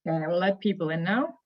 Okay, I will let people in now.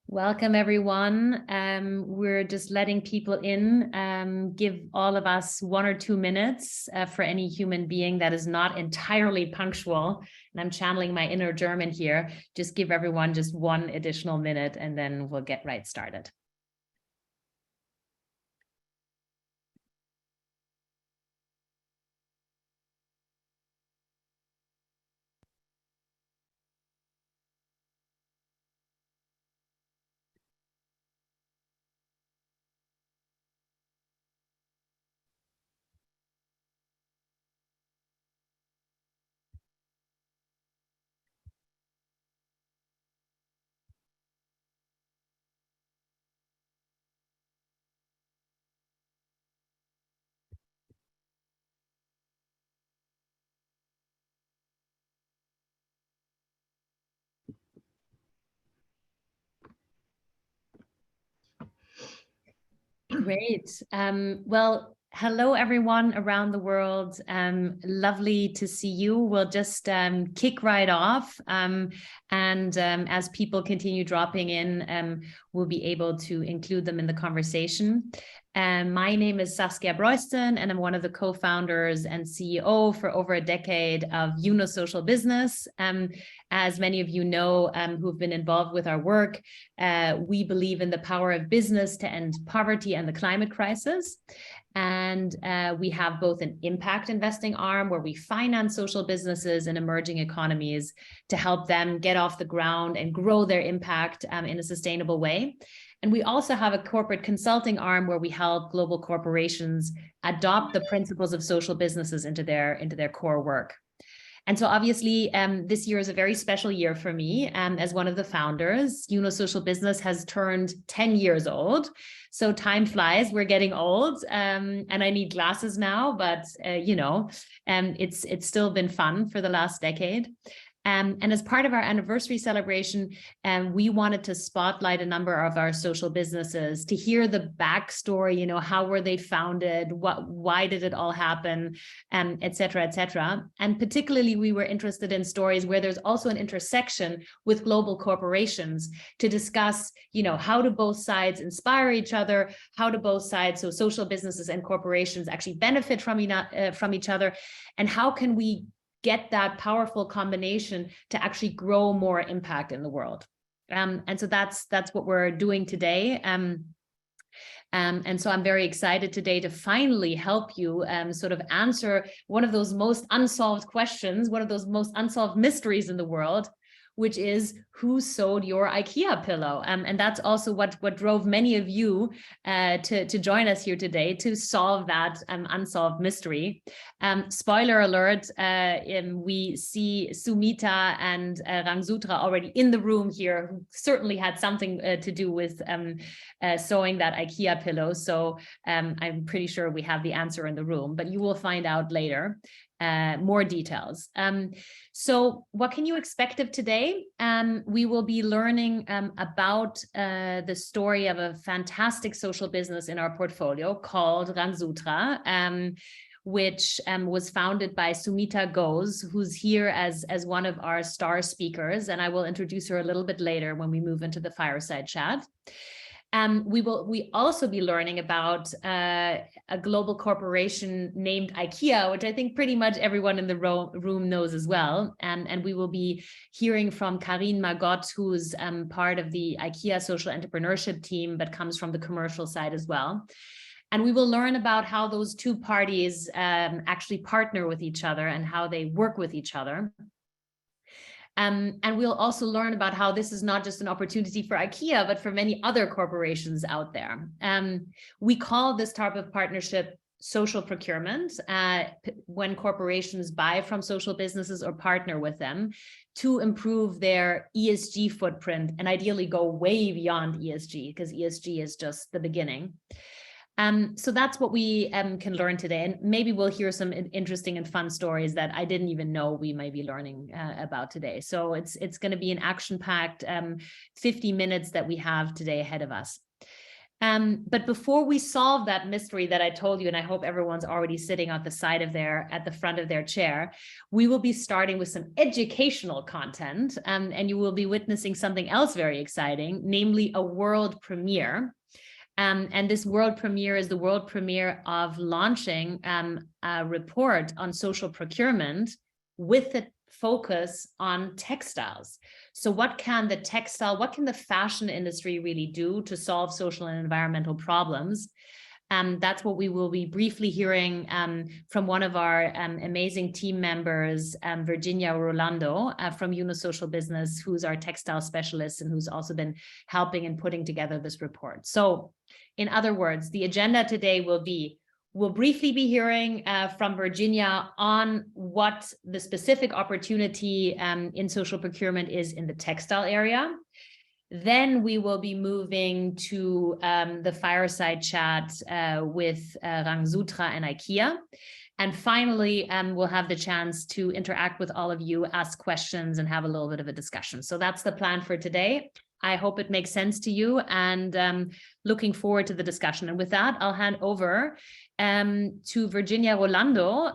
Welcome, everyone. We're just letting people in. Give all of us 1 or 2 minutes for any human being that is not entirely punctual. And I'm channeling my inner German here. Just give everyone just 1 additional minute and then we'll get right started. Great. Well, hello, everyone around the world. Lovely to see you. We'll just kick right off. As people continue dropping in, we'll be able to include them in the conversation. My name is Saskia Broyston, and I'm one of the co-founders and CEO for over a decade of Social Business. As many of you know, who've been involved with our work, we believe in the power of business to end poverty and the climate crisis. And we have both an impact investing arm where we finance social businesses and emerging economies to help them get off the ground and grow their impact in a sustainable way. And we also have a corporate consulting arm where we help global corporations adopt the principles of social businesses into their core work. And so obviously, this year is a very special year for me as one of the founders. Social Business has turned 10 years old. So time flies, we're getting old, and I need glasses now, but it's still been fun for the last decade. And as part of our anniversary celebration, we wanted to spotlight a number of our social businesses to hear the backstory, how were they founded, why did it all happen, et cetera, et cetera. And particularly, we were interested in stories where there's also an intersection with global corporations to discuss, how do both sides inspire each other, how do both sides, so social businesses and corporations, actually benefit from each other, and how can we get that powerful combination to actually grow more impact in the world. And so that's what we're doing today. And so I'm very excited today to finally help you sort of answer one of those most unsolved questions, one of those most unsolved mysteries in the world, which is who sewed your IKEA pillow? And that's also what drove many of you to join us here today to solve that unsolved mystery. Spoiler alert, we see Sumita and Rangsutra already in the room here, who certainly had something to do with sewing that IKEA pillow. So I'm pretty sure we have the answer in the room, but you will find out later. More details. So what can you expect of today? We will be learning about the story of a fantastic social business in our portfolio called Rangsutra, which was founded by Sumita Ghosh, who's here as one of our star speakers. And I will introduce her a little bit later when we move into the fireside chat. We also be learning about a global corporation named Ikea, which I think pretty much everyone in the room knows as well. And we will be hearing from Karine Margot, who's part of the Ikea social entrepreneurship team, but comes from the commercial side as well. And we will learn about how those two parties actually partner with each other and how they work with each other. And we'll also learn about how this is not just an opportunity for IKEA, but for many other corporations out there. We call this type of partnership social procurement when corporations buy from social businesses or partner with them to improve their ESG footprint and ideally go way beyond ESG, because ESG is just the beginning. So that's what we can learn today. And maybe we'll hear some interesting and fun stories that I didn't even know we might be learning about today. So it's going to be an action-packed 50 minutes that we have today ahead of us. But before we solve that mystery that I told you, and I hope everyone's already sitting at the front of their chair, we will be starting with some educational content, and you will be witnessing something else very exciting, namely a world premiere. And this world premiere is the world premiere of launching a report on social procurement with a focus on textiles. So what can the fashion industry really do to solve social and environmental problems? That's what we will be briefly hearing from one of our amazing team members, Virginia Rolando from Social Business, who's our textile specialist and who's also been helping and putting together this report. So in other words, the agenda today will be, we'll briefly be hearing from Virginia on what the specific opportunity in social procurement is in the textile area. Then we will be moving to the fireside chat with Rangsutra and IKEA. And finally, we'll have the chance to interact with all of you, ask questions, and have a little bit of a discussion. So that's the plan for today. I hope it makes sense to you, and looking forward to the discussion. And with that, I'll hand over to Virginia Rolando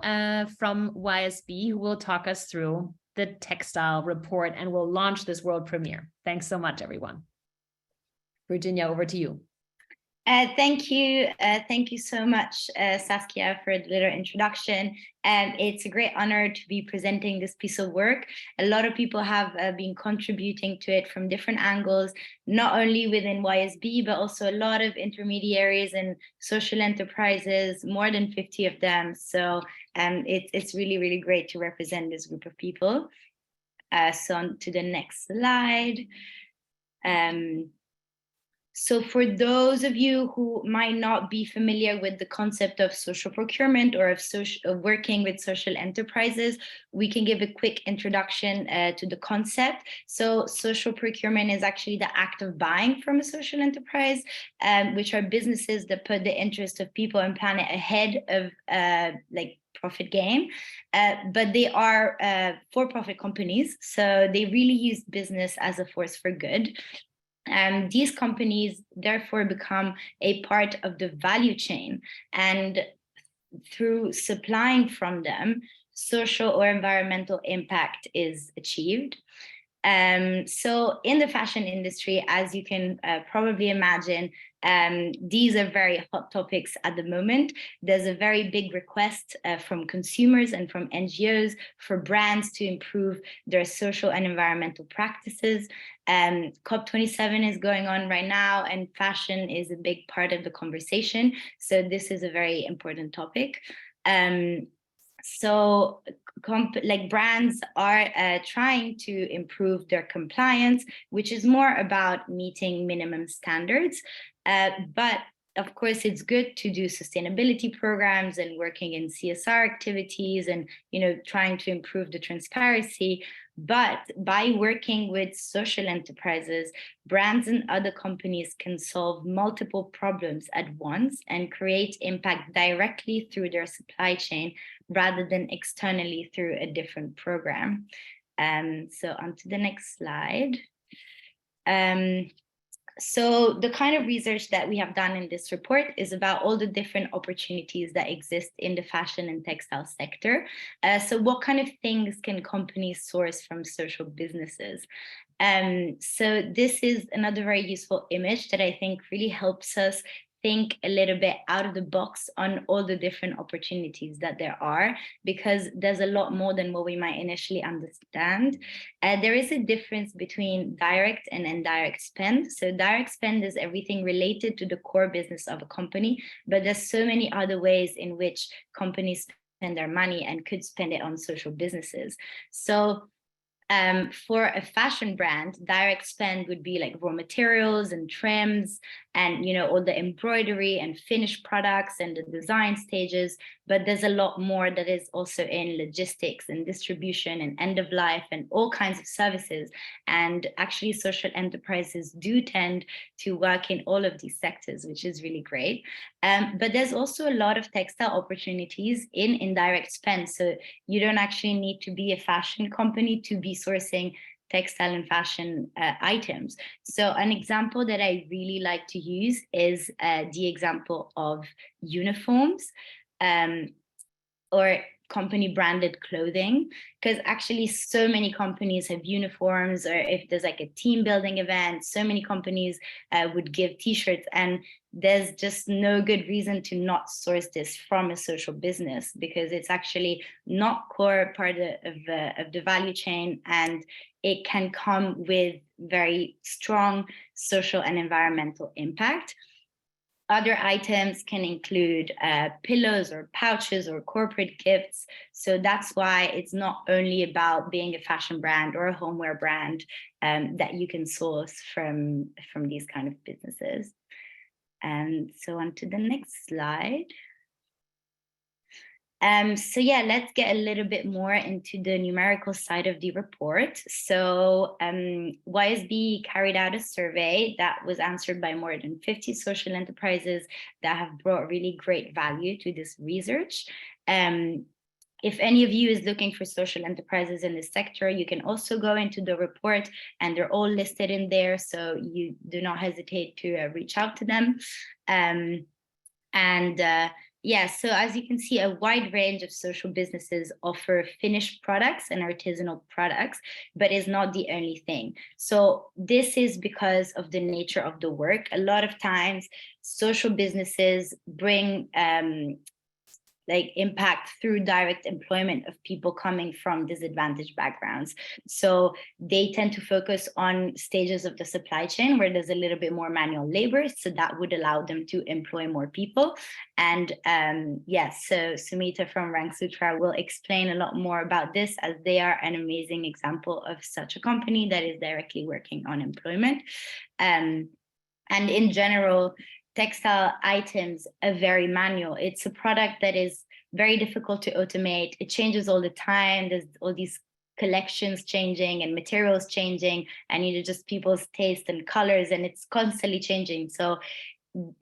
from YSB, who will talk us through the textile report and will launch this world premiere. Thanks so much, everyone. Virginia, over to you. Thank you. Thank you so much, Saskia, for the little introduction. It's a great honor to be presenting this piece of work. A lot of people have been contributing to it from different angles, not only within YSB, but also a lot of intermediaries and social enterprises, more than 50 of them. So it's really, really great to represent this group of people. So on to the next slide. So for those of you who might not be familiar with the concept of social procurement or of working with social enterprises, we can give a quick introduction to the concept. So social procurement is actually the act of buying from a social enterprise, which are businesses that put the interest of people and planet ahead of like profit gain, but they are for-profit companies. So they really use business as a force for good. These companies therefore become a part of the value chain, and through supplying from them, social or environmental impact is achieved. So in the fashion industry, as you can probably imagine, these are very hot topics at the moment. There's a very big request from consumers and from NGOs for brands to improve their social and environmental practices. COP27 is going on right now, and fashion is a big part of the conversation. So this is a very important topic. So brands are trying to improve their compliance, which is more about meeting minimum standards. But of course, it's good to do sustainability programs and working in CSR activities and, trying to improve the transparency. But by working with social enterprises, brands and other companies can solve multiple problems at once and create impact directly through their supply chain rather than externally through a different program. So on to the next slide. So the kind of research that we have done in this report is about all the different opportunities that exist in the fashion and textile sector. So what kind of things can companies source from social businesses? So this is another very useful image that I think really helps us think a little bit out of the box on all the different opportunities that there are, because there's a lot more than what we might initially understand. There is a difference between direct and indirect spend. So direct spend is everything related to the core business of a company, but there's so many other ways in which companies spend their money and could spend it on social businesses. So for a fashion brand, direct spend would be like raw materials and trims and, you know, all the embroidery and finished products and the design stages. But there's a lot more that is also in logistics and distribution and end of life and all kinds of services. And actually, social enterprises do tend to work in all of these sectors, which is really great. But there's also a lot of textile opportunities in indirect spend. So you don't actually need to be a fashion company to be sourcing textile and fashion items. So an example that I really like to use is the example of uniforms or company branded clothing, because actually so many companies have uniforms, or if there's like a team building event, so many companies would give t-shirts, and there's just no good reason to not source this from a social business, because it's actually not core part of the value chain, and it can come with very strong social and environmental impact. Other items can include pillows or pouches or corporate gifts. So that's why it's not only about being a fashion brand or a homeware brand that you can source from these kind of businesses. And so on to the next slide. So yeah, let's get a little bit more into the numerical side of the report. So YSB carried out a survey that was answered by more than 50 social enterprises that have brought really great value to this research. If any of you is looking for social enterprises in this sector, you can also go into the report and they're all listed in there. So you do not hesitate to reach out to them. Yeah, so as you can see, a wide range of social businesses offer finished products and artisanal products, but is not the only thing. So this is because of the nature of the work. A lot of times, social businesses bring like impact through direct employment of people coming from disadvantaged backgrounds. So they tend to focus on stages of the supply chain where there's a little bit more manual labor. So that would allow them to employ more people. And yes, so Sumita from Rank Sutra will explain a lot more about this, as they are an amazing example of such a company that is directly working on employment. And in general, textile items are very manual. It's a product that is very difficult to automate. It changes all the time. There's all these collections changing and materials changing, and just people's taste and colors, and it's constantly changing. So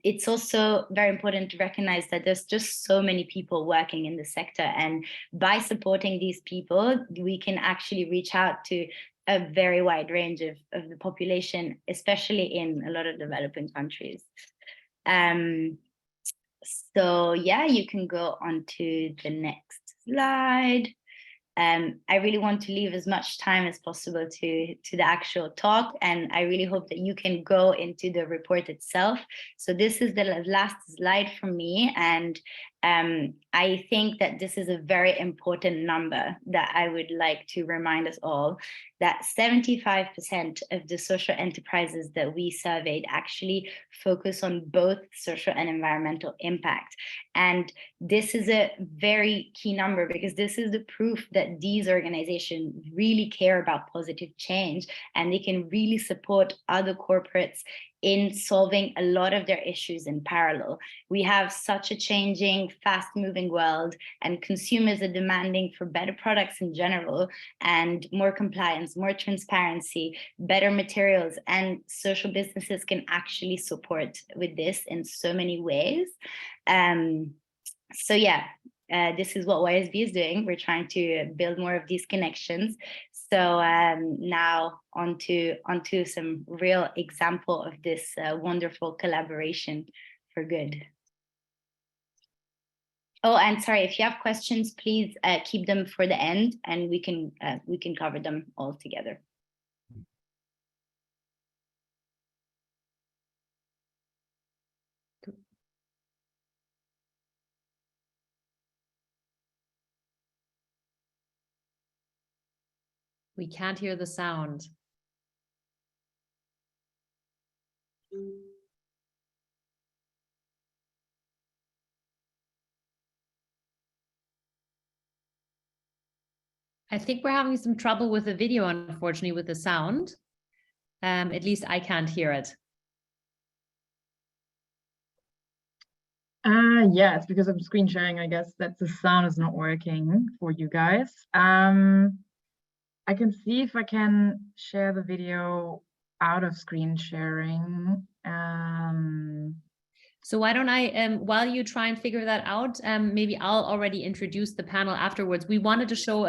it's also very important to recognize that there's just so many people working in the sector, and by supporting these people, we can actually reach out to a very wide range of the population, especially in a lot of developing countries. So yeah, you can go on to the next slide. I really want to leave as much time as possible to the actual talk, and I really hope that you can go into the report itself. So this is the last slide from me, and I think that this is a very important number that I would like to remind us all, that 75% of the social enterprises that we surveyed actually focus on both social and environmental impact. And this is a very key number, because this is the proof that these organizations really care about positive change, and they can really support other corporates in solving a lot of their issues in parallel. We have such a changing, fast-moving world, and consumers are demanding for better products in general, and more compliance, more transparency, better materials, and social businesses can actually support with this in so many ways. So yeah, this is what YSB is doing. We're trying to build more of these connections. So now onto some real example of this wonderful collaboration for good. Oh, and sorry, if you have questions, please keep them for the end, and we can cover them all together. We can't hear the sound. I think we're having some trouble with the video, unfortunately, with the sound. At least I can't hear it. Yeah, it's because I'm screen sharing, I guess, that the sound is not working for you guys. I can see if I can share the video out of screen sharing. So why don't I, while you try and figure that out, maybe I'll already introduce the panel afterwards. We wanted to show,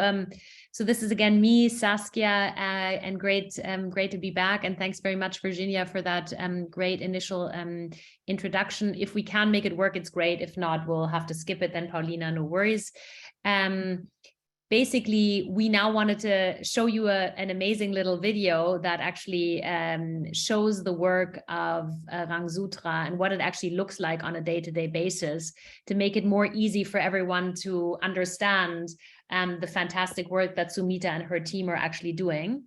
so this is again me, Saskia, and great to be back. And thanks very much, Virginia, for that great initial introduction. If we can make it work, it's great. If not, we'll have to skip it then, Paulina, no worries. Basically, we now wanted to show you an amazing little video that actually shows the work of Rangsutra and what it actually looks like on a day-to-day basis to make it more easy for everyone to understand the fantastic work that Sumita and her team are actually doing.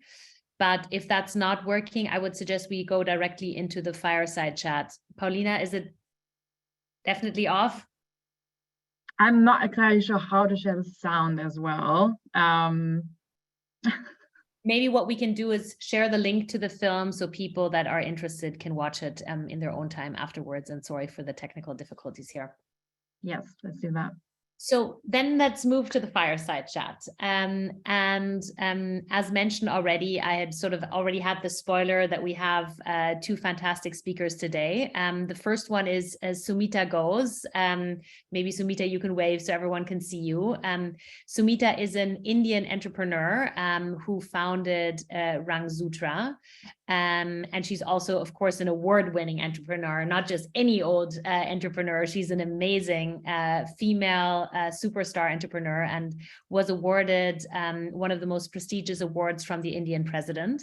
But if that's not working, I would suggest we go directly into the fireside chat. Paulina, is it definitely off? I'm not exactly sure how to share the sound as well. Maybe what we can do is share the link to the film so people that are interested can watch it in their own time afterwards. And sorry for the technical difficulties here. Yes, let's do that. So then let's move to the fireside chat. As mentioned already, I had sort of already had the spoiler that we have two fantastic speakers today. The first one is Sumita Ghosh. Maybe Sumita, you can wave so everyone can see you. Sumita is an Indian entrepreneur who founded Rangsutra. And she's also, of course, an award-winning entrepreneur, not just any old entrepreneur. She's an amazing female superstar entrepreneur and was awarded one of the most prestigious awards from the Indian president.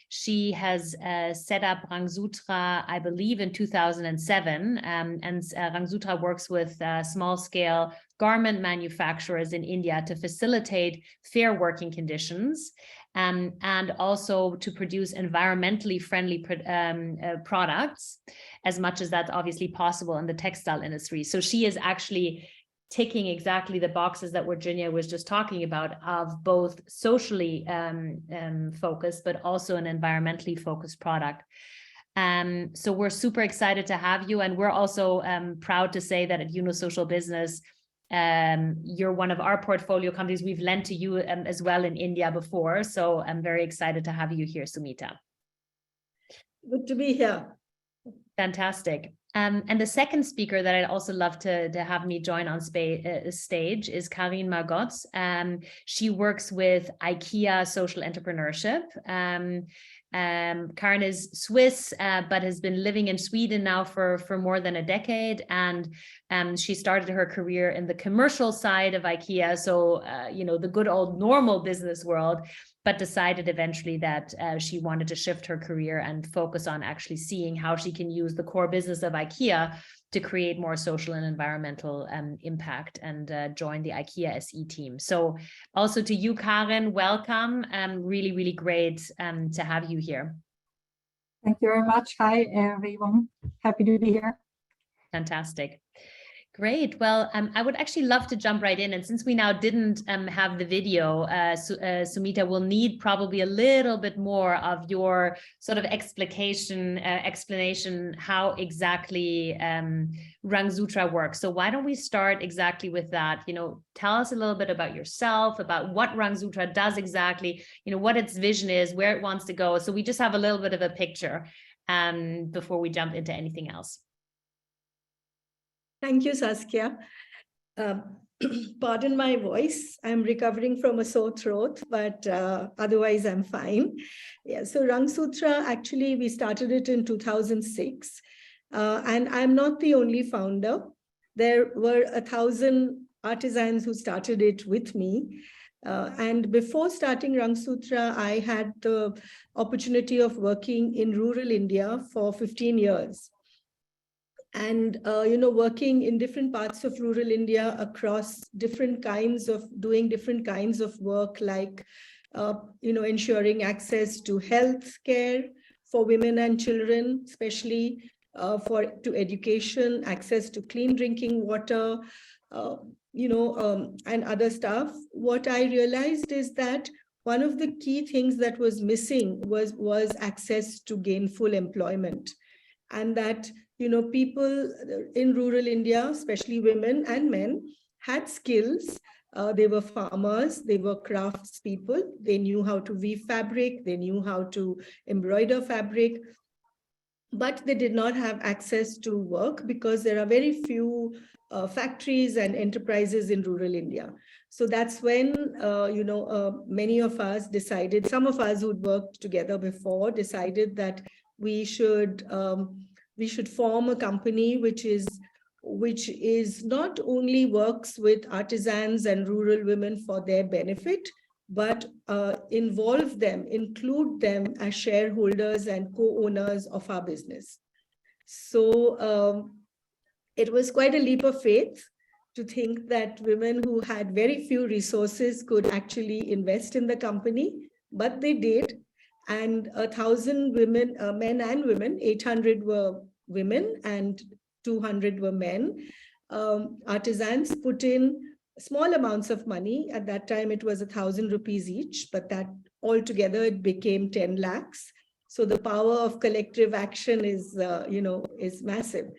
She has set up Rangsutra, I believe, in 2007. And Rangsutra works with small-scale garment manufacturers in India to facilitate fair working conditions and also to produce environmentally friendly products, as much as that's obviously possible in the textile industry. So she is actually ticking exactly the boxes that Virginia was just talking about of both socially focused, but also an environmentally focused product. So we're super excited to have you. And we're also proud to say that at Social Business, you're one of our portfolio companies. We've lent to you as well in India before. So I'm very excited to have you here, Sumita. Good to be here. Fantastic. And the second speaker that I'd also love to have me join on stage is Karin Margot. She works with Ikea Social Entrepreneurship. Karin is Swiss, but has been living in Sweden now for more than a decade. And she started her career in the commercial side of Ikea. So, the good old normal business world, but decided eventually that she wanted to shift her career and focus on actually seeing how she can use the core business of Ikea to create more social and environmental impact and join the Ikea SE team. So also to you, Karin, welcome. Really, really great to have you here. Thank you very much. Hi, everyone. Happy to be here. Fantastic. Great. Well, I would actually love to jump right in. And since we now didn't have the video, Sumita will need probably a little bit more of your sort of explanation how exactly Rangsutra works. So why don't we start exactly with that? Tell us a little bit about yourself, about what Rangsutra does exactly, what its vision is, where it wants to go. So we just have a little bit of a picture before we jump into anything else. Thank you, Saskia. pardon my voice. I'm recovering from a sore throat, but otherwise I'm fine. Yeah, so Rangsutra, actually, we started it in 2006. And I'm not the only founder. There were 1,000 artisans who started it with me. And before starting Rangsutra, I had the opportunity of working in rural India for 15 years. And, working in different parts of rural India across doing different kinds of work, like, ensuring access to health care for women and children, especially to education, access to clean drinking water, and other stuff. What I realized is that one of the key things that was missing was access to gainful employment. And that, people in rural India, especially women and men, had skills. They were farmers, they were craftspeople, they knew how to weave fabric, they knew how to embroider fabric, but they did not have access to work because there are very few factories and enterprises in rural India. So that's when, many of us decided, some of us who'd worked together before decided that we should form a company which is not only works with artisans and rural women for their benefit, but include them as shareholders and co-owners of our business. So it was quite a leap of faith to think that women who had very few resources could actually invest in the company, but they did. And 1,000 women, men and women, 800 were women and 200 were men. Artisans put in small amounts of money. At that time, it was 1,000 rupees each, but that altogether it became 10 lakhs. So the power of collective action is massive.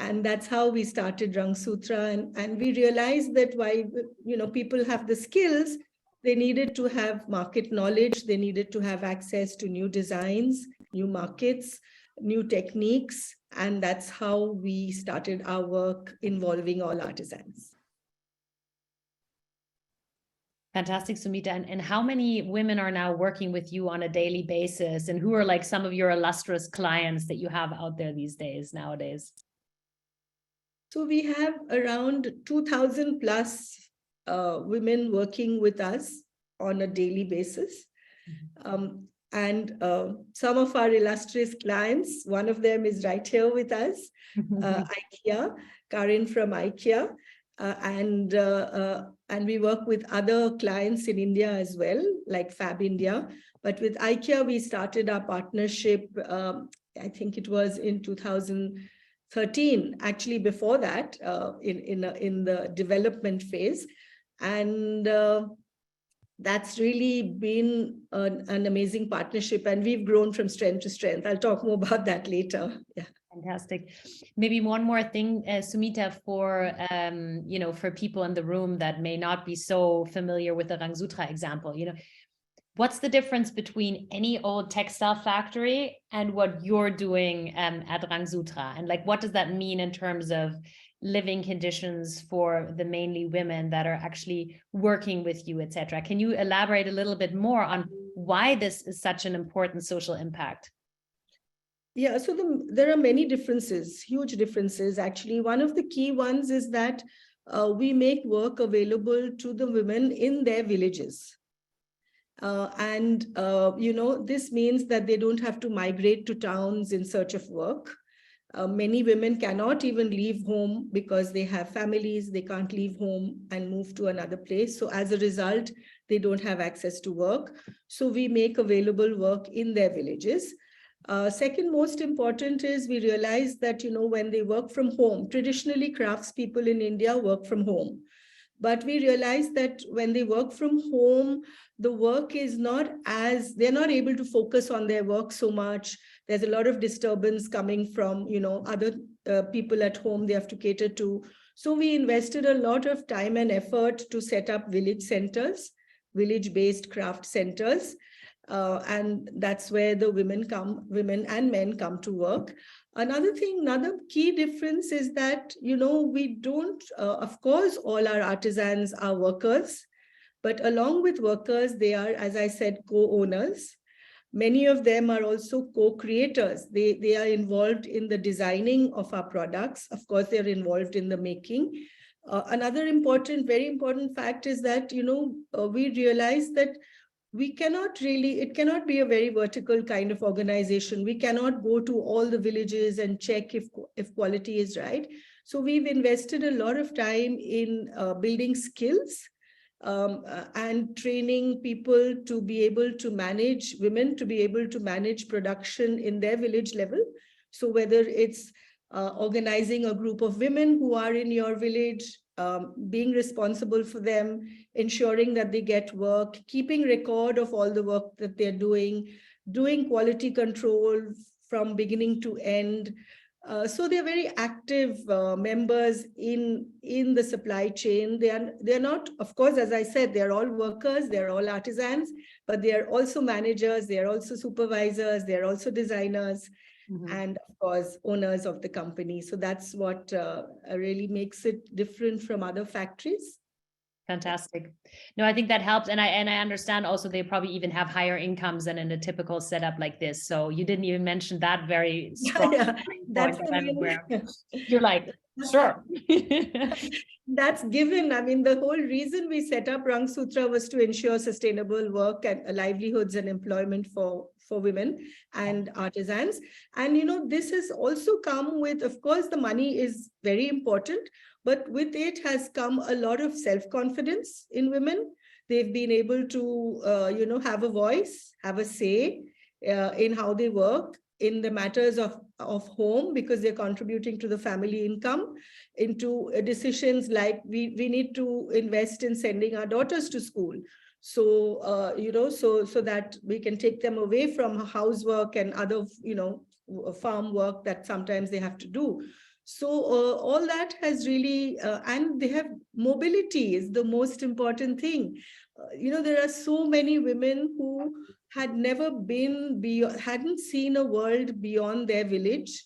And that's how we started Rangsutra. And we realized that while, people have the skills, they needed to have market knowledge. They needed to have access to new designs, new markets, new techniques. And that's how we started our work involving all artisans. Fantastic, Sumita. And how many women are now working with you on a daily basis? And who are like some of your illustrious clients that you have out there nowadays? So we have around 2,000 plus women working with us on a daily basis. And some of our illustrious clients, one of them is right here with us, Ikea, Karin from Ikea. And we work with other clients in India as well, like Fab India. But with Ikea, we started our partnership, I think it was in 2013, actually before that, in the development phase. And that's really been an amazing partnership, and we've grown from strength to strength. I'll talk more about that later. Yeah. Fantastic. Maybe one more thing, Sumita, for for people in the room that may not be so familiar with the Rangsutra example, what's the difference between any old textile factory and what you're doing at Rangsutra? And like, what does that mean in terms of living conditions for the mainly women that are actually working with you, etc.? Can you elaborate a little bit more on why this is such an important social impact? Yeah, so there are many differences, huge differences. Actually, one of the key ones is that we make work available to the women in their villages. This means that they don't have to migrate to towns in search of work. Many women cannot even leave home because they have families. They can't leave home and move to another place. So as a result, they don't have access to work. So we make available work in their villages. Second most important is we realize that, when they work from home, traditionally craftspeople in India work from home. But we realize that when they work from home, the work is they're not able to focus on their work so much. There's a lot of disturbance coming from, other people at home they have to cater to. So we invested a lot of time and effort to set up village centers, village-based craft centers. And that's where the women and men come to work. Another key difference is that, we don't, of course, all our artisans are workers, but along with workers, they are, as I said, co-owners. Many of them are also co-creators. They are involved in the designing of our products. Of course, they're involved in the making. Another very important fact is that, we realize that it cannot be a very vertical kind of organization. We cannot go to all the villages and check if quality is right. So we've invested a lot of time in building skills and training people to be able to manage, women to be able to manage production in their village level. So whether it's organizing a group of women who are in your village, being responsible for them, ensuring that they get work, keeping record of all the work that they're doing quality control from beginning to end. So they're very active members in the supply chain. They're not, of course, as I said, they're all workers, they're all artisans, but they're also managers, they're also supervisors, they're also designers. Mm-hmm. And of course, owners of the company. So that's what really makes it different from other factories. Fantastic. No, I think that helps. And I understand also they probably even have higher incomes than in a typical setup like this. So you didn't even mention that very strong that's point that I'm aware of. You're like, sure. That's given. I mean, the whole reason we set up Rangsutra was to ensure sustainable work and livelihoods and employment for women and artisans. And, this has also come with, of course, the money is very important, but with it has come a lot of self-confidence in women. They've been able to, have a voice, have a say in how they work, in the matters of home, because they're contributing to the family income, into decisions like we need to invest in sending our daughters to school. So, so that we can take them away from housework and other, farm work that sometimes they have to do. So all that has really, and they have mobility is the most important thing. There are so many women who had never hadn't seen a world beyond their village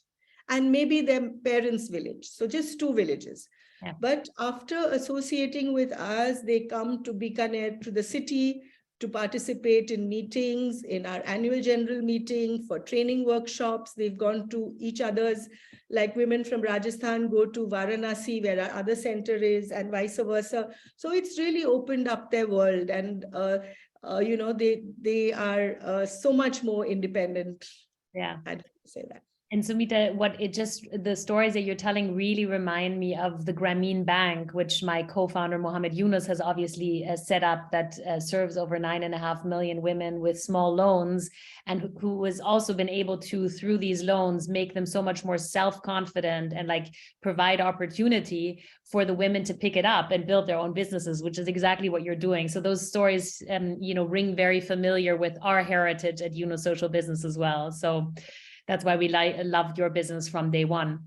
and maybe their parents' village. So just 2 villages. Yeah. But after associating with us, they come to Bikaner, to the city, to participate in meetings, in our annual general meeting, for training workshops. They've gone to each other's, like women from Rajasthan go to Varanasi, where our other center is, and vice versa. So it's really opened up their world, and they are so much more independent. Yeah, I'd say that. And Sumita, the stories that you're telling really remind me of the Grameen Bank, which my co-founder Mohammed Yunus has obviously set up, that serves over 9.5 million women with small loans, and who has also been able to, through these loans, make them so much more self-confident and like provide opportunity for the women to pick it up and build their own businesses, which is exactly what you're doing. So those stories, ring very familiar with our heritage at Yunus Social Business as well. So that's why we loved your business from day one.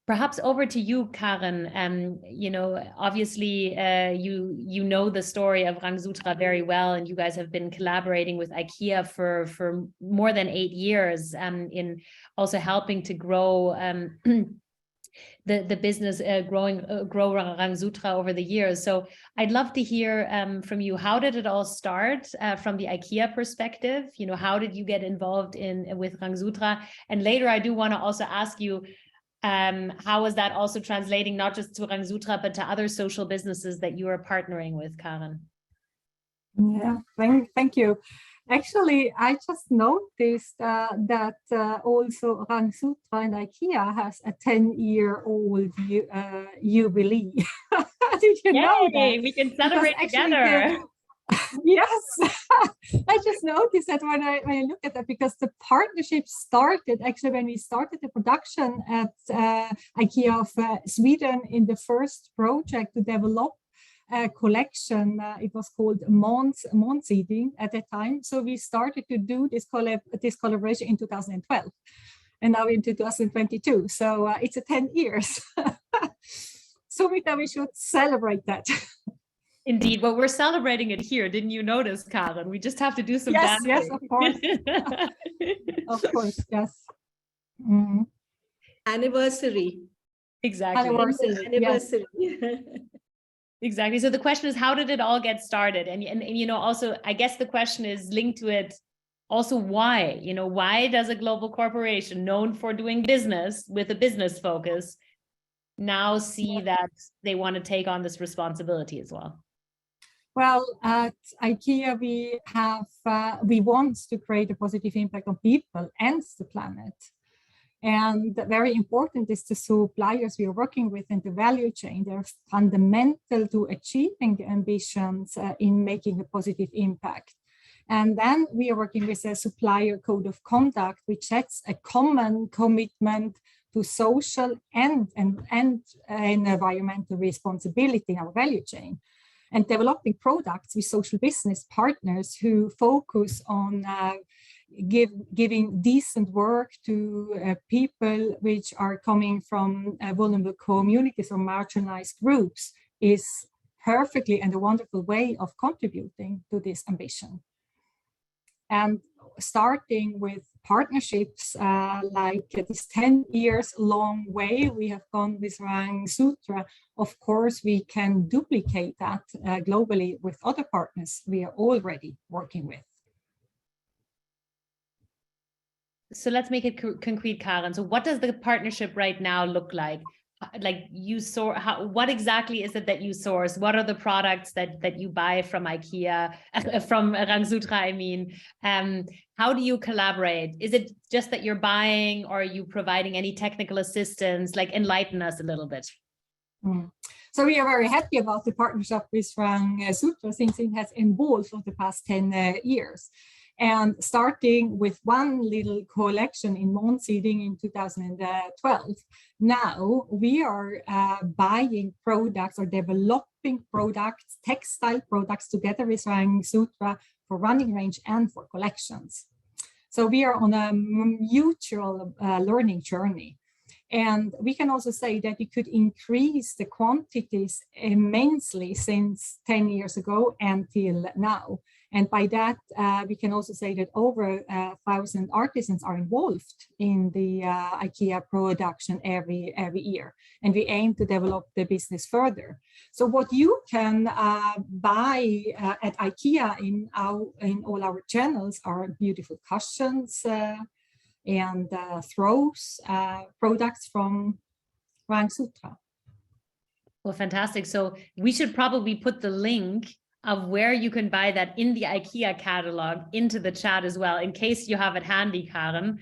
Perhaps over to you, Karen. Obviously, you know the story of Rangsutra very well, and you guys have been collaborating with Ikea for more than 8 years, in also helping to grow the business, grow Rangsutra over the years. So I'd love to hear from you. How did it all start from the Ikea perspective? How did you get involved with Rangsutra? And later, I do want to also ask you, how is that also translating not just to Rangsutra, but to other social businesses that you are partnering with, Karen? Yeah, thank you. Actually, I just noticed that also Rangsutra and Ikea has a 10-year-old jubilee. Did you know that? We can celebrate together. Yes, I just noticed that when I look at that, because the partnership started actually when we started the production at Ikea of Sweden in the first project to develop a collection. It was called Månsiding at that time. So we started to do this collaboration in 2012, and now in 2022. So it's a 10 years. So we should celebrate that. Indeed. Well, we're celebrating it here. Didn't you notice, Karen? We just have to do some Yes, dancing. yes, of course. Of course, yes. Mhm. Anniversary. Exactly. Anniversary, yes. Anniversary. Exactly. So the question is, how did it all get started? And you know, also, I guess the question is linked to it. Also, why? You know, why does a global corporation known for doing business with a business focus now see that they want to take on this responsibility as well? Well, at IKEA, we want to create a positive impact on people and the planet. And very important is the suppliers we are working with in the value chain. They're fundamental to achieving the ambitions in making a positive impact. And then we are working with a supplier code of conduct, which sets a common commitment to social and environmental responsibility in our value chain. And developing products with social business partners who focus on giving decent work to people which are coming from vulnerable communities or marginalized groups is perfectly and a wonderful way of contributing to this ambition. And starting with partnerships like this 10 years long way we have gone with Rang Sutra, of course, we can duplicate that globally with other partners we are already working with. So let's make it concrete, Karen. So what does the partnership right now look like? Like you source, what exactly is it that you source? What are the products that you buy from IKEA, from Rang Sutra, I mean? How do you collaborate? Is it just that you're buying, or are you providing any technical assistance? Like enlighten us a little bit. So we are very happy about the partnership with Rang Sutra since it has evolved for the past 10 years. And starting with one little collection in Månsiding in 2012, now we are buying products or developing products, textile products together with Rang Sutra for running range and for collections. So we are on a mutual learning journey. And we can also say that we could increase the quantities immensely since 10 years ago until now. And by that, we can also say that over 1,000 artisans are involved in the IKEA production every year. And we aim to develop the business further. So what you can buy at IKEA in all our channels are beautiful cushions and throws products from Rang Sutra. Well, fantastic. So we should probably put the link of where you can buy that in the IKEA catalog into the chat as well, in case you have it handy, Karen,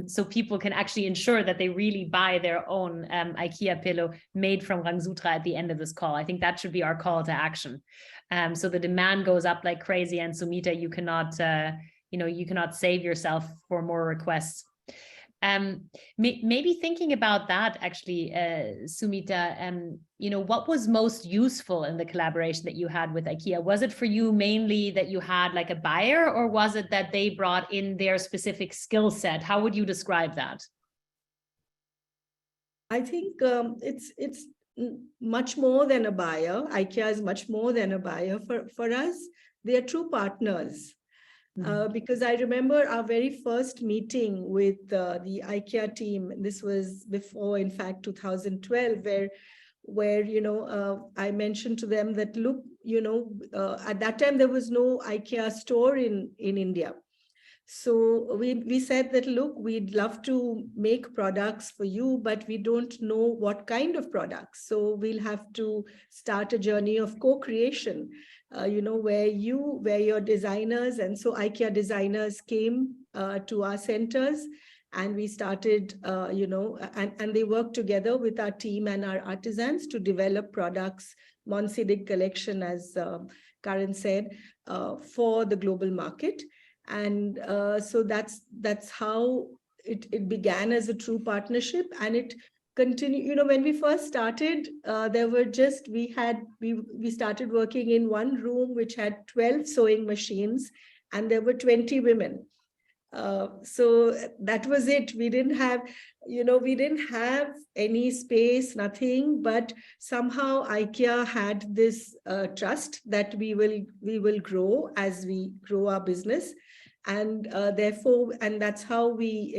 so people can actually ensure that they really buy their own IKEA pillow made from Rang Sutra at the end of this call. I think that should be our call to action. So the demand goes up like crazy, and Sumita, you cannot save yourself for more requests. Maybe thinking about that, actually, Sumita, what was most useful in the collaboration that you had with IKEA? Was it for you mainly that you had like a buyer, or was it that they brought in their specific skill set? How would you describe that? I think it's much more than a buyer. IKEA is much more than a buyer for us. They are true partners. Because I remember our very first meeting with the IKEA team. This was before, in fact, 2012, where I mentioned to them that, look, at that time there was no IKEA store in India. So we said that, look, we'd love to make products for you, but we don't know what kind of products. So we'll have to start a journey of co-creation. Where your designers, and so IKEA designers came to our centers, and we started, and they worked together with our team and our artisans to develop products, Månsiding collection, as Karen said, for the global market. And so that's how it began as a true partnership, and it continue. When we first started, we started working in one room which had 12 sewing machines, and there were 20 women. So that was it. We didn't have, we didn't have any space, nothing, but somehow IKEA had this trust that we will grow as we grow our business. And therefore, and that's how we,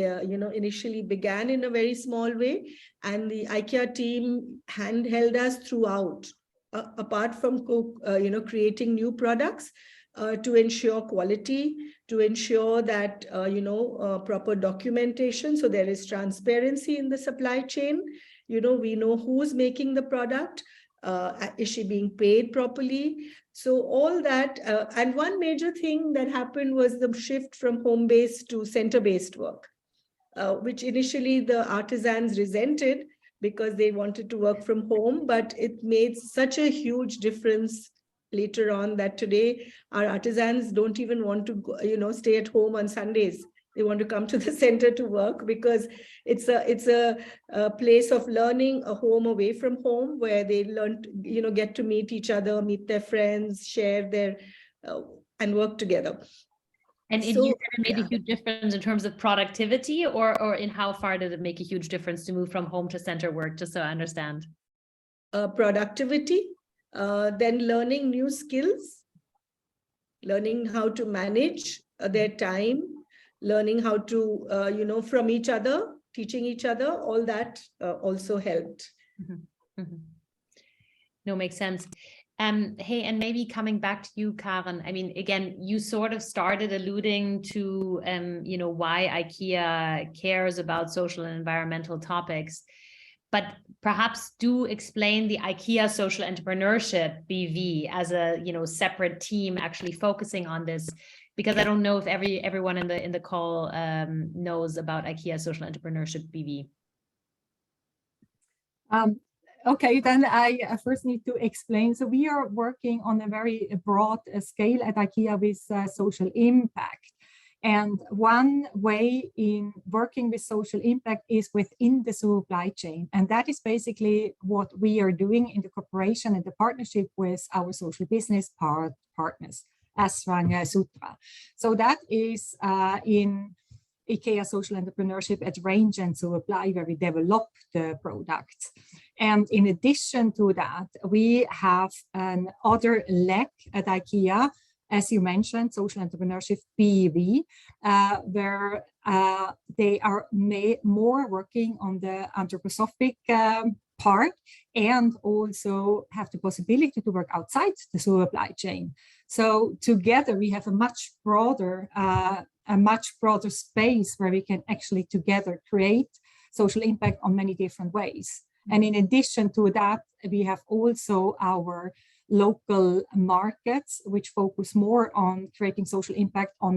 initially began in a very small way. And the IKEA team handheld us throughout, apart from, creating new products to ensure quality, to ensure that, proper documentation. So there is transparency in the supply chain. We know who's making the product. Is she being paid properly? So all that, and one major thing that happened was the shift from home-based to center-based work, which initially the artisans resented because they wanted to work from home, but it made such a huge difference later on that today our artisans don't even want to go, stay at home on Sundays. They want to come to the center to work because it's a place of learning, a home away from home, where they learn, get to meet each other, meet their friends, share their and work together. And you said it made a huge difference in terms of productivity, or in how far did it make a huge difference to move from home to center work, just so I understand? Productivity, then learning new skills, learning how to manage their time, learning how to, from each other, teaching each other, all that also helped. Mm-hmm. Mm-hmm. No, makes sense. Hey, and maybe coming back to you, Karen, I mean, again, you sort of started alluding to, why IKEA cares about social and environmental topics, but perhaps do explain the IKEA Social Entrepreneurship BV as a, separate team actually focusing on this, because I don't know if everyone in the call knows about IKEA Social Entrepreneurship BV. Okay, then I first need to explain. So we are working on a very broad scale at IKEA with social impact. And one way in working with social impact is within the supply chain. And that is basically what we are doing in the cooperation and the partnership with our social business partners, Asrang Sutra. So that is in IKEA Social Entrepreneurship at Range and Supply, where we develop the products. And in addition to that, we have another leg at IKEA, as you mentioned, Social Entrepreneurship BV, where they are more working on the anthroposophic part, and also have the possibility to work outside the supply chain. So together we have a much broader space where we can actually together create social impact on many different ways. And in addition to that, we have also our local markets, which focus more on creating social impact on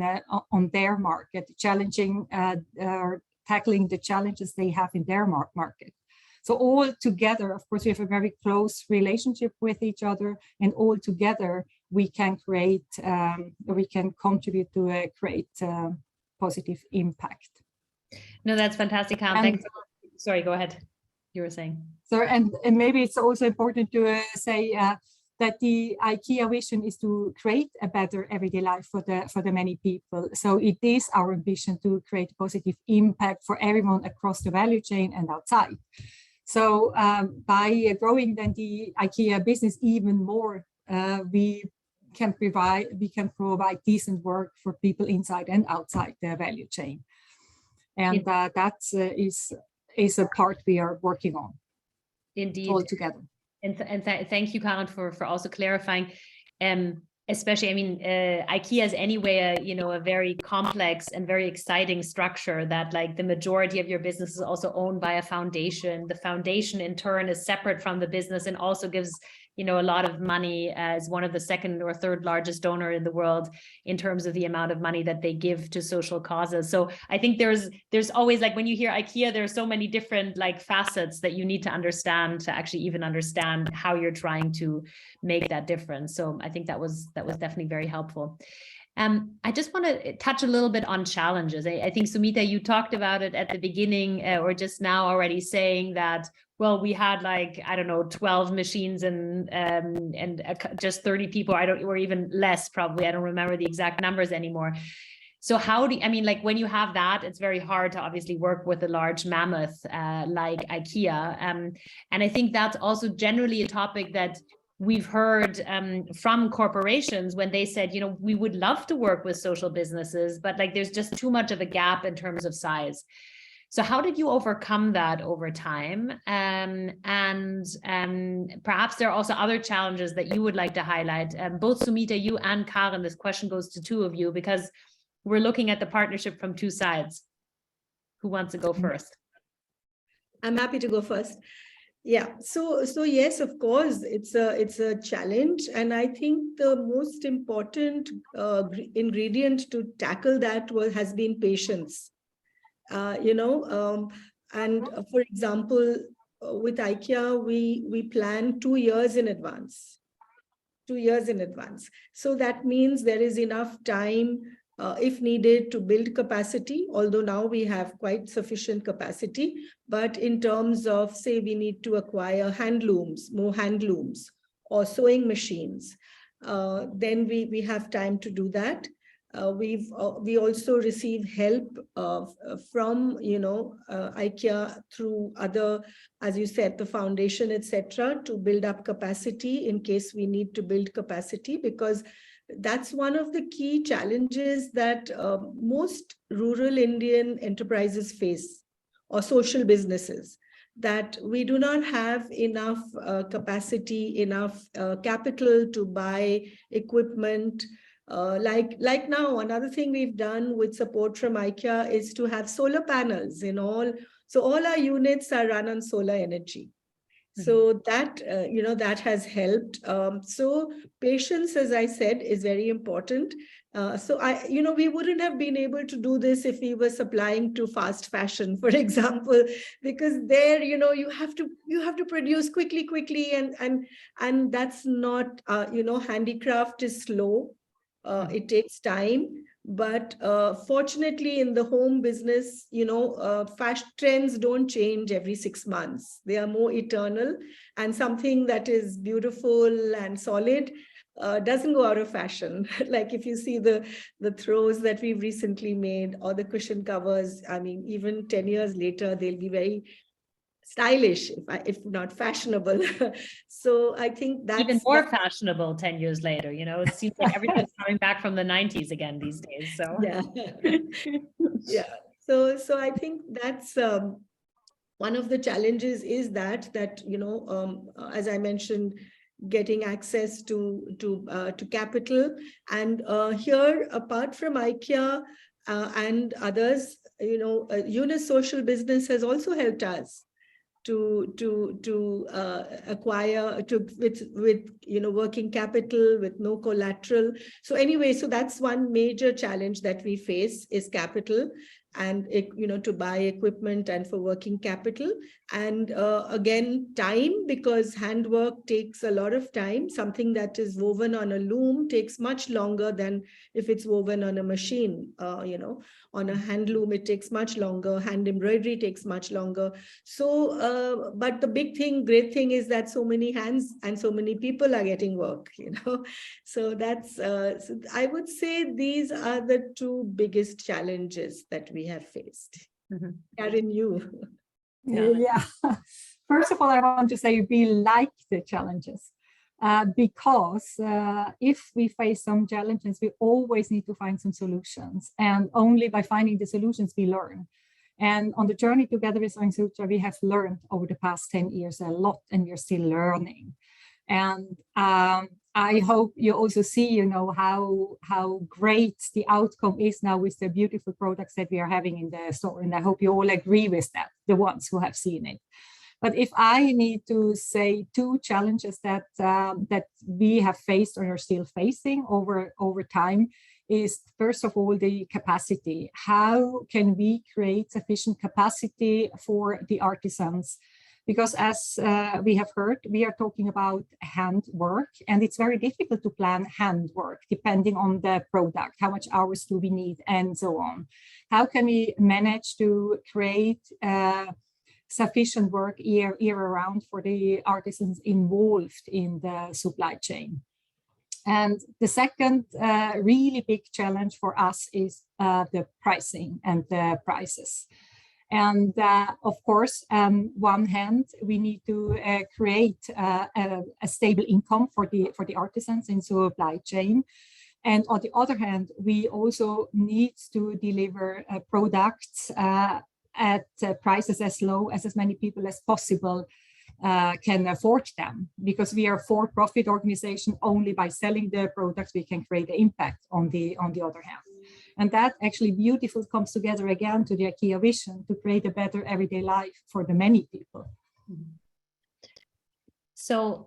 their market, tackling the challenges they have in their market. So all together, of course, we have a very close relationship with each other, and all together we can contribute to create positive impact. No, that's fantastic, Karen. Thanks. Sorry, go ahead. You were saying. So, and maybe it's also important to say that the IKEA vision is to create a better everyday life for the many people. So it is our ambition to create positive impact for everyone across the value chain and outside. So by growing then the IKEA business even more, we can provide decent work for people inside and outside the value chain. And that is a part we are working on. Indeed. All together. And thank you, Karen, for also clarifying. Especially, I mean, IKEA is anyway, a very complex and very exciting structure that, like, the majority of your business is also owned by a foundation. The foundation in turn is separate from the business and also gives, a lot of money, as one of the second or third largest donor in the world in terms of the amount of money that they give to social causes. So I think there's always, like, when you hear IKEA, there are so many different, like, facets that you need to understand to actually even understand how you're trying to make that difference. So I think that was definitely very helpful. I just want to touch a little bit on challenges. I think, Sumita, you talked about it at the beginning, or just now already, saying that, well, we had, like, I don't know, 12 machines and just 30 people, or even less probably. I don't remember the exact numbers anymore. So how do you, I mean, like when you have that, it's very hard to obviously work with a large mammoth like IKEA. And I think that's also generally a topic that we've heard from corporations when they said, you know, we would love to work with social businesses, but like there's just too much of a gap in terms of size. So how did you overcome that over time? And perhaps there are also other challenges that you would like to highlight. Both Sumita, you and Karen, this question goes to two of you because we're looking at the partnership from two sides. Who wants to go first? I'm happy to go first. Yeah, so yes, of course, it's a challenge, and I think the most important ingredient to tackle that has been patience. And for example, with IKEA, we plan 2 years in advance. 2 years in advance. So that means there is enough time, if needed, to build capacity, although now we have quite sufficient capacity. But in terms of, say, we need to acquire more hand looms, or sewing machines, then we have time to do that. We also receive help from IKEA through other, as you said, the foundation, etc., to build up capacity in case we need to build capacity, because that's one of the key challenges that most rural Indian enterprises face, or social businesses, that we do not have enough capacity, enough capital to buy equipment. Like now, another thing we've done with support from IKEA is to have solar panels in all. So all our units are run on solar energy. So that, that has helped. So patience, as I said, is very important. So we wouldn't have been able to do this if we were supplying to fast fashion, for example, because there, you have to produce quickly, and that's not, handicraft is slow. It takes time, but fortunately in the home business, fashion trends don't change every 6 months. They are more eternal, and something that is beautiful and solid doesn't go out of fashion. Like if you see the throws that we've recently made, or the cushion covers, I mean, even 10 years later, they'll be very stylish, if not fashionable. So I think that's even more fashionable 10 years later. It seems like everything's coming back from the 90s again these days. So yeah. Yeah. So I think that's one of the challenges, is that as I mentioned, getting access to capital. And here, apart from IKEA and others, Eunice Social Business has also helped us to acquire with working capital, with no collateral. So anyway, so that's one major challenge that we face, is capital, and to buy equipment and for working capital. And again, time, because handwork takes a lot of time. Something that is woven on a loom takes much longer than if it's woven on a machine. On a hand loom, it takes much longer. Hand embroidery takes much longer. So, but the great thing is that so many hands and so many people are getting work, So that's, so I would say these are the two biggest challenges that we have faced. Karen, you. Yeah. First of all, I want to say we like the challenges. Because if we face some challenges, we always need to find some solutions. And only by finding the solutions, we learn. And on the journey together with Sewing Sutra, we have learned over the past 10 years a lot, and we're still learning. And I hope you also see, how great the outcome is now with the beautiful products that we are having in the store. And I hope you all agree with that, the ones who have seen it. But if I need to say two challenges that we have faced or are still facing over time, is first of all the capacity. How can we create sufficient capacity for the artisans? Because as we have heard, we are talking about handwork, and it's very difficult to plan handwork depending on the product. How much hours do we need, and so on? How can we manage to create sufficient work year round for the artisans involved in the supply chain? And the second really big challenge for us is the pricing and the prices. And of course, on one hand, we need to create a stable income for the artisans in supply chain. And on the other hand, we also need to deliver products at prices as low as many people as possible can afford them, because we are a for-profit organization. Only by selling the products we can create an impact on the other hand. And that actually beautiful comes together again to the IKEA vision to create a better everyday life for the many people. So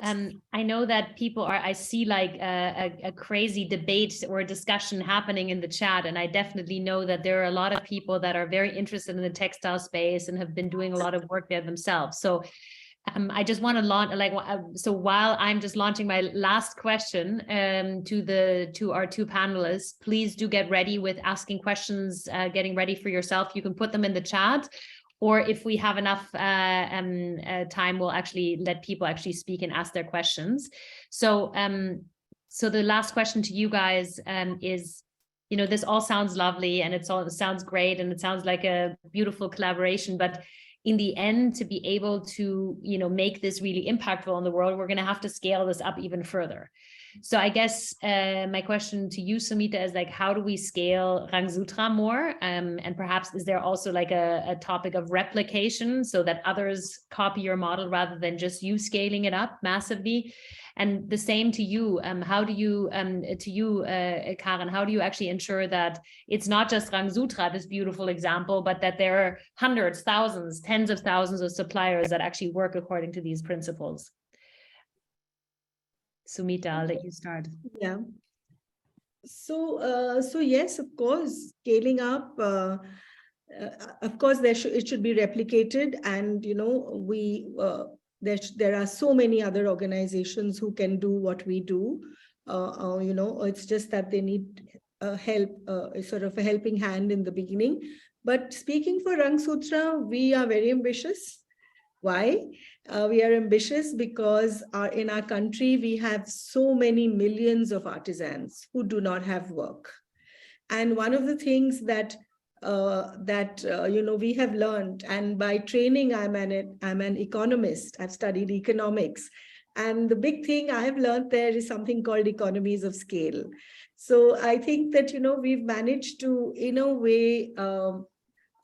I know that people are, I see like a crazy debate or discussion happening in the chat. And I definitely know that there are a lot of people that are very interested in the textile space and have been doing a lot of work there themselves. So I just want to launch, so while I'm just launching my last question to our two panelists, please do get ready with asking questions, getting ready for yourself. You can put them in the chat, or if we have enough time, we'll actually let people actually speak and ask their questions. So, so the last question to you guys is, you know, this all sounds lovely and it sounds great and it sounds like a beautiful collaboration, but in the end, to be able to, you know, make this really impactful in the world, we're going to have to scale this up even further. So I guess my question to you, Sumita, is like, how do we scale Rangsutra more? And perhaps is there also like a topic of replication so that others copy your model rather than just you scaling it up massively? And the same to you. How do you, Karen, how do you actually ensure that it's not just Rangsutra, this beautiful example, but that there are hundreds, thousands, tens of thousands of suppliers that actually work according to these principles? Sumita, I'll let you start. Yeah. So yes, of course, scaling up. Of course, it should be replicated, and you know there are so many other organizations who can do what we do. You know, it's just that they need help, sort of a helping hand in the beginning. But speaking for Rangsutra, we are very ambitious. Why? We are ambitious because in our country, we have so many millions of artisans who do not have work. And one of the things that you know, we have learned, and by training, I'm an economist. I've studied economics. And the big thing I have learned there is something called economies of scale. So I think that, you know, we've managed to, in a way,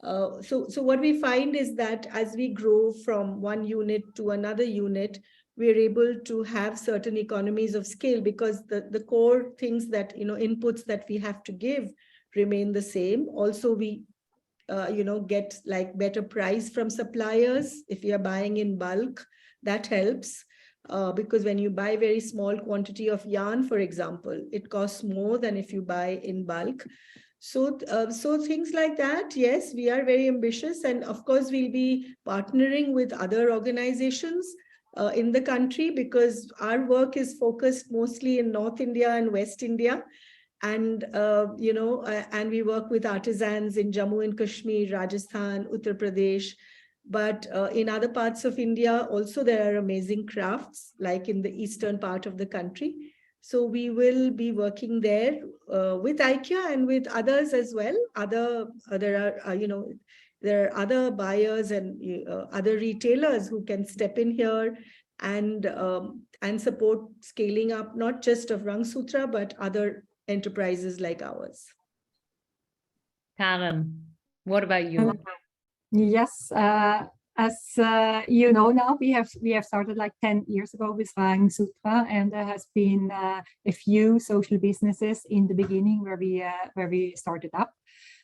so what we find is that as we grow from one unit to another unit, we're able to have certain economies of scale because the core things that, you know, inputs that we have to give remain the same. Also, we, you know, get like better price from suppliers. If you are buying in bulk, that helps. Because when you buy very small quantity of yarn, for example, it costs more than if you buy in bulk. So things like that, yes, we are very ambitious. And of course, we'll be partnering with other organizations in the country because our work is focused mostly in North India and West India. And, you know, and we work with artisans in Jammu and Kashmir, Rajasthan, Uttar Pradesh. But in other parts of India, also there are amazing crafts, like in the eastern part of the country. So we will be working there with IKEA and with others as well. There are, you know, there are other buyers and other retailers who can step in here and support scaling up, not just of Rangsutra, but other enterprises like ours. Karen, what about you? Yes, as you know now, we have started like 10 years ago with Rangsutra, and there has been a few social businesses in the beginning where we started up.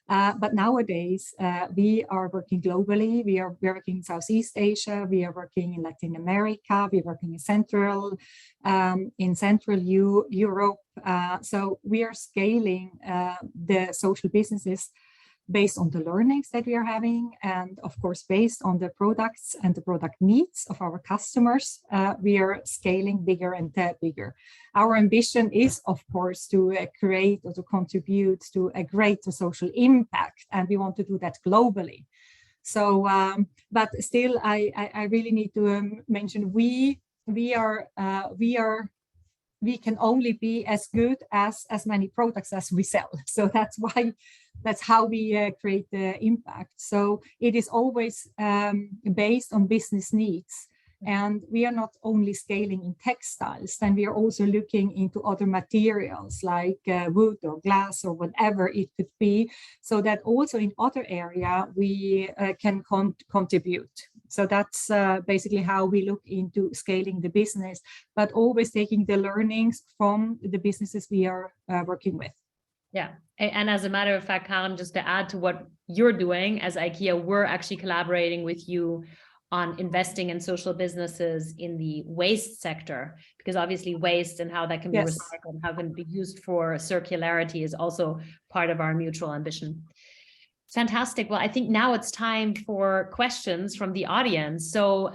But nowadays, we are working globally. We're working in Southeast Asia. We are working in Latin America. We're working in Central Europe. So we are scaling the social businesses based on the learnings that we are having, and of course, based on the products and the product needs of our customers, we are scaling bigger and bigger. Our ambition is, of course, to create or to contribute to a greater social impact, and we want to do that globally. So, but still, I really need to mention we are we can only be as good as many products as we sell. So that's how we create the impact. So it is always based on business needs. And we are not only scaling in textiles, then we are also looking into other materials like wood or glass or whatever it could be, so that also in other area we can contribute. So that's basically how we look into scaling the business, but always taking the learnings from the businesses we are working with. Yeah. And as a matter of fact, Karen, just to add to what you're doing as IKEA, we're actually collaborating with you on investing in social businesses in the waste sector, because obviously waste and how that can be recycled and how it can be used for circularity is also part of our mutual ambition. Fantastic. Well, I think now it's time for questions from the audience. So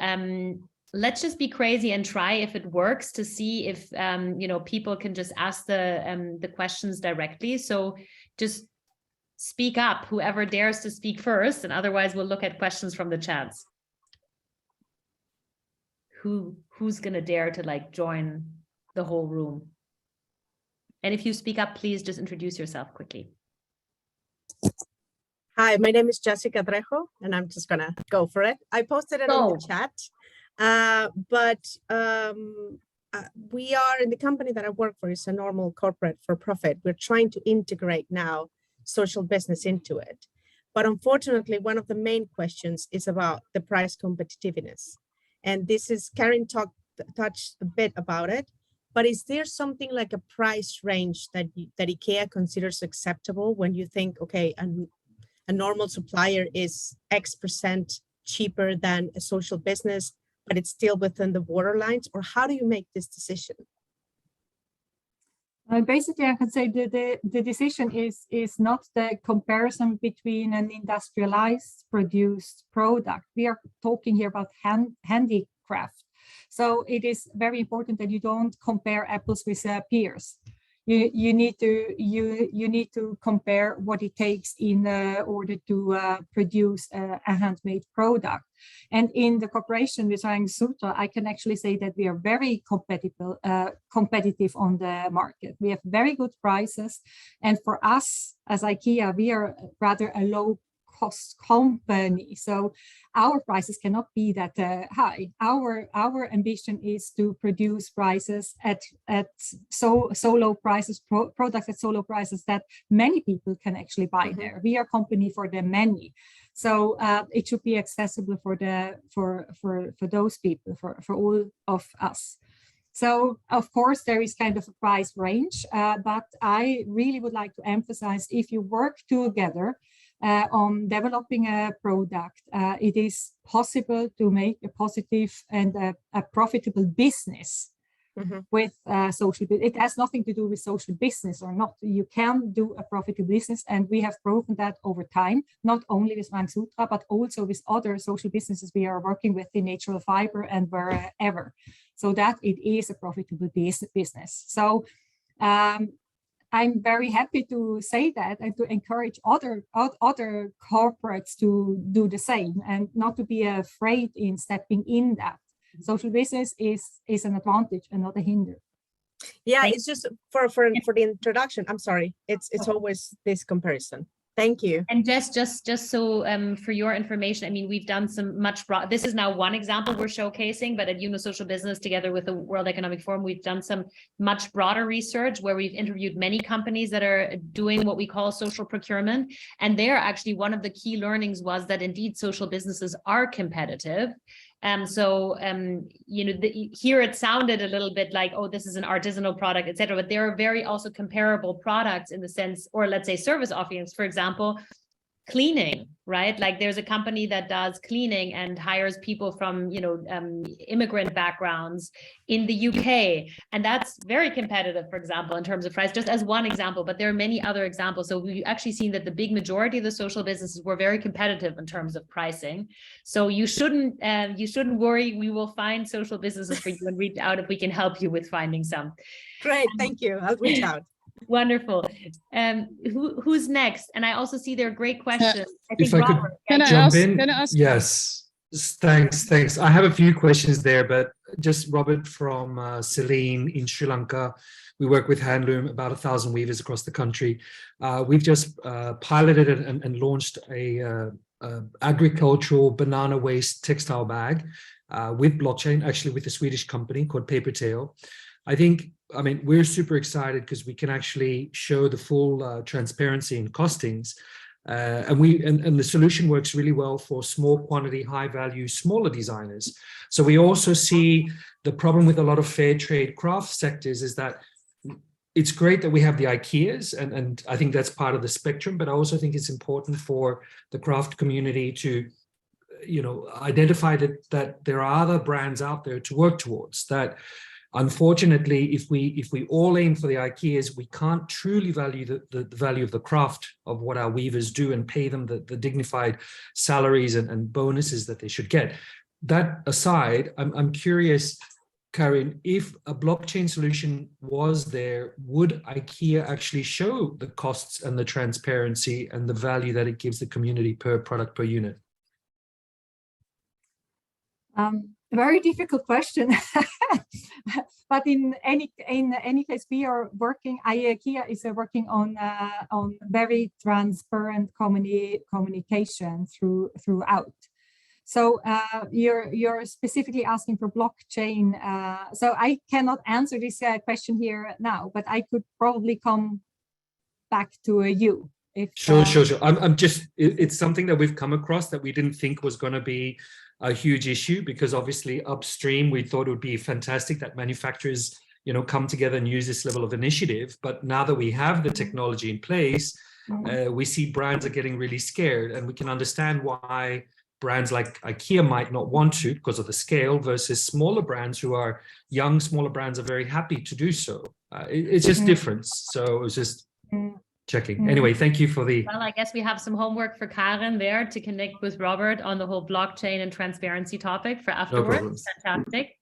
let's just be crazy and try if it works to see if people can just ask the questions directly. So just speak up, whoever dares to speak first, and otherwise we'll look at questions from the chats. Who's gonna dare to join the whole room? And if you speak up, please just introduce yourself quickly. Hi, my name is Jessica Trejo, and I'm just gonna go for it. I posted it on the chat, but we are in the company that I work for is a normal corporate for profit. We're trying to integrate now social business into it. But unfortunately, one of the main questions is about the price competitiveness. And this is, Karen touched a bit about it, but is there something like a price range that IKEA considers acceptable when you think, okay, a normal supplier is X% cheaper than a social business, but it's still within the borderlines? Or how do you make this decision? Basically, I can say the decision is not the comparison between an industrialized produced product. We are talking here about handicraft. So it is very important that you don't compare apples with pears. You need to compare what it takes in order to produce a handmade product. And in the cooperation with Sutra, I can actually say that we are very competitive on the market. We have very good prices, and for us as IKEA, we are rather a low cost company, so our prices cannot be that high. Our ambition is to produce prices at so low prices, products at so low prices that many people can actually buy there. We are a company for the many, so it should be accessible for those people, for all of us. So of course there is kind of a price range, but I really would like to emphasize, if you work together on developing a product, it is possible to make a positive and a profitable business with social business. It has nothing to do with social business or not. You can do a profitable business, and we have proven that over time, not only with Sutra, but also with other social businesses we are working with in natural fiber and wherever, so that it is a profitable business. So I'm very happy to say that and to encourage other corporates to do the same and not to be afraid in stepping in that. Social business is an advantage and not a hinder. Yeah, it's just for the introduction. I'm sorry. It's always this comparison. Thank you. And just so for your information, I mean, we've done some much broad. This is now one example we're showcasing, but at Social Business, together with the World Economic Forum, we've done some much broader research where we've interviewed many companies that are doing what we call social procurement. And there, actually, one of the key learnings was that indeed social businesses are competitive. Here it sounded a little bit like, oh, this is an artisanal product, etc. But there are very also comparable products in the sense, or let's say service offerings, for example, cleaning, right? Like there's a company that does cleaning and hires people from, immigrant backgrounds in the UK. And that's very competitive, for example, in terms of price, just as one example, but there are many other examples. So we've actually seen that the big majority of the social businesses were very competitive in terms of pricing. So you shouldn't worry. We will find social businesses for you and reach out if we can help you with finding some. Great, thank you. I'll reach out. Wonderful. Who's next? And I also see there are great questions. I think if I Robert, could jump in. Yes. Thanks. I have a few questions there, but just Robert from Celine in Sri Lanka. We work with Handloom, about 1,000 weavers across the country. We've just piloted and launched a agricultural banana waste textile bag with blockchain, actually with a Swedish company called Papertail. I mean, we're super excited because we can actually show the full transparency and costings. And the solution works really well for small quantity, high value, smaller designers. So we also see the problem with a lot of fair trade craft sectors is that it's great that we have the Ikeas, and I think that's part of the spectrum, but I also think it's important for the craft community to, identify that there are other brands out there to work towards. That unfortunately, if we all aim for the Ikeas, we can't truly value the value of the craft of what our weavers do and pay them the dignified salaries and bonuses that they should get. That aside, I'm curious, Karin, if a blockchain solution was there, would Ikea actually show the costs and the transparency and the value that it gives the community per product per unit? Very difficult question. But in any case, we are working. IKEA is working on very transparent communication throughout. So you're specifically asking for blockchain. So I cannot answer this question here now, but I could probably come back to you. If, Sure. I'm just, it's something that we've come across that we didn't think was going to be a huge issue, because obviously upstream we thought it would be fantastic that manufacturers come together and use this level of initiative. But now that we have the technology in place, we see brands are getting really scared, and we can understand why brands like Ikea might not want to because of the scale, versus smaller brands who are young, smaller brands are very happy to do so. It's just different. So it was just checking. Anyway, thank you for the... Well, I guess we have some homework for Karin there to connect with Robert on the whole blockchain and transparency topic for afterwards. No, fantastic.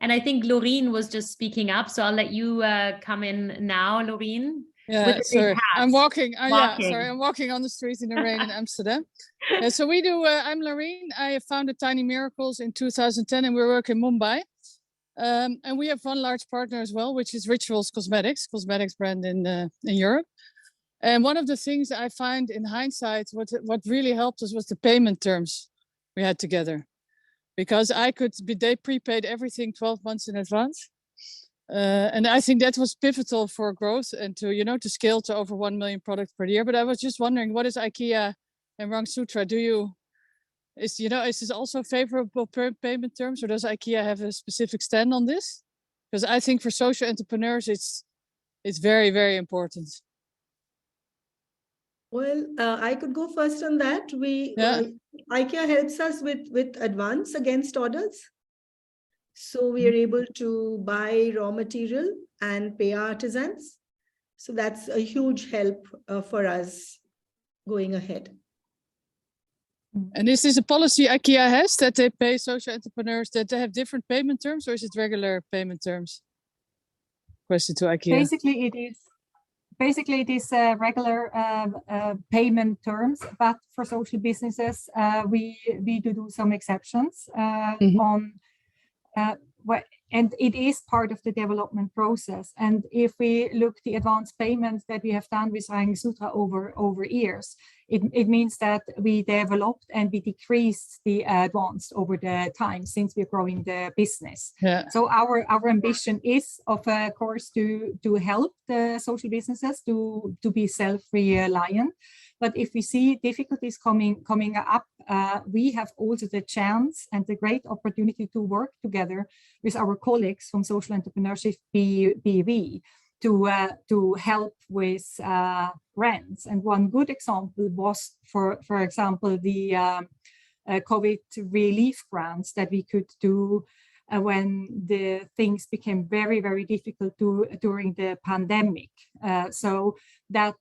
And I think Laureen was just speaking up, so I'll let you come in now, Laureen. Yeah, sorry, I'm walking. Yeah, sorry, I'm walking on the streets in the rain in Amsterdam. So we do, I'm Laureen. I founded Tiny Miracles in 2010 and we work in Mumbai. And we have one large partner as well, which is Rituals Cosmetics brand in Europe. And one of the things I find in hindsight, what really helped us was the payment terms we had together. Because they prepaid everything 12 months in advance. And I think that was pivotal for growth and to scale to over 1 million products per year. But I was just wondering, what is Ikea and Rangsutra? Is this also favorable payment terms, or does Ikea have a specific stand on this? Because I think for social entrepreneurs, it's very, very important. Well, I could go first on that. IKEA helps us with advance against orders. So we are able to buy raw material and pay artisans. So that's a huge help for us going ahead. And is this a policy IKEA has, that they pay social entrepreneurs, that they have different payment terms, or is it regular payment terms? Question to IKEA. Basically, it is regular payment terms, but for social businesses, we do some exceptions and it is part of the development process. And if we look the advanced payments that we have done with Rangsutra over years, it means that we developed and we decreased the advance over the time since we're growing the business. Yeah. So our ambition is, of course, to help the social businesses to be self-reliant. But if we see difficulties coming up, we have also the chance and the great opportunity to work together with our colleagues from Social Entrepreneurship BV to help with grants. And one good example was, for example, the COVID relief grants that we could do when the things became very, very difficult during the pandemic. So that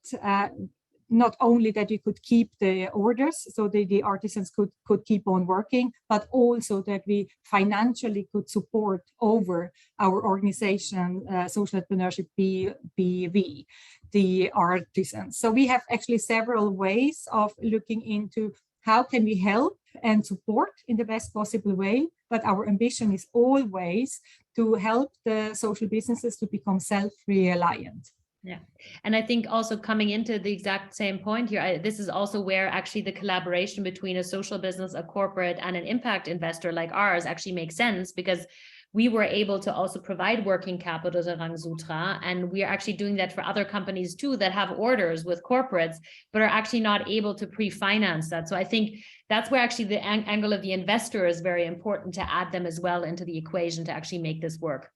not only that you could keep the orders, so the artisans could keep on working, but also that we financially could support over our organization, Social Entrepreneurship BV, the artisans. So we have actually several ways of looking into how can we help and support in the best possible way? But our ambition is always to help the social businesses to become self-reliant. Yeah. And I think also coming into the exact same point here, this is also where actually the collaboration between a social business, a corporate, and an impact investor like ours actually makes sense, because we were able to also provide working capital to Rangsutra, and we are actually doing that for other companies too that have orders with corporates, but are actually not able to pre-finance that. So I think that's where actually the angle of the investor is very important, to add them as well into the equation to actually make this work.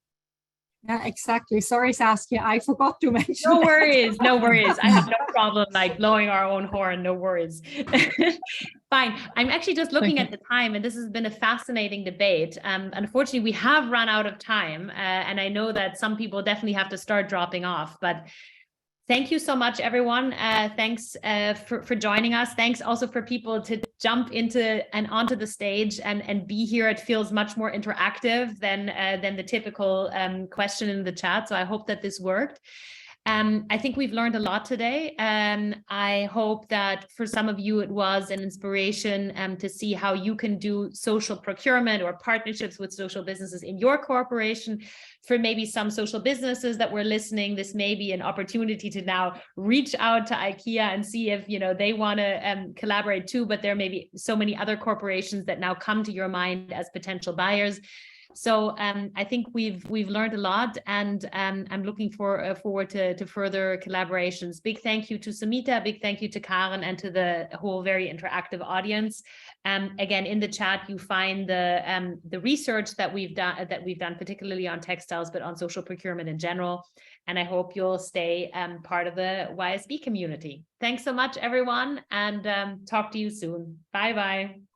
Yeah, exactly. Sorry, Saskia, I forgot to mention. No worries, no worries. I have no problem like blowing our own horn, no worries. Fine. I'm actually just looking at the time, and this has been a fascinating debate. Unfortunately, we have run out of time, and I know that some people definitely have to start dropping off, but thank you so much, everyone. Thanks for joining us. Thanks also for people to jump into and onto the stage and be here. It feels much more interactive than the typical question in the chat. So I hope that this worked. I think we've learned a lot today. I hope that for some of you, it was an inspiration to see how you can do social procurement or partnerships with social businesses in your corporation. For maybe some social businesses that were listening, this may be an opportunity to now reach out to IKEA and see if they want to collaborate too, but there may be so many other corporations that now come to your mind as potential buyers. So I think we've learned a lot, and I'm looking forward to further collaborations. Big thank you to Samita, big thank you to Karen, and to the whole very interactive audience. Again, in the chat you find the research that we've done, particularly on textiles, but on social procurement in general. And I hope you'll stay part of the YSB community. Thanks so much, everyone, and talk to you soon. Bye bye.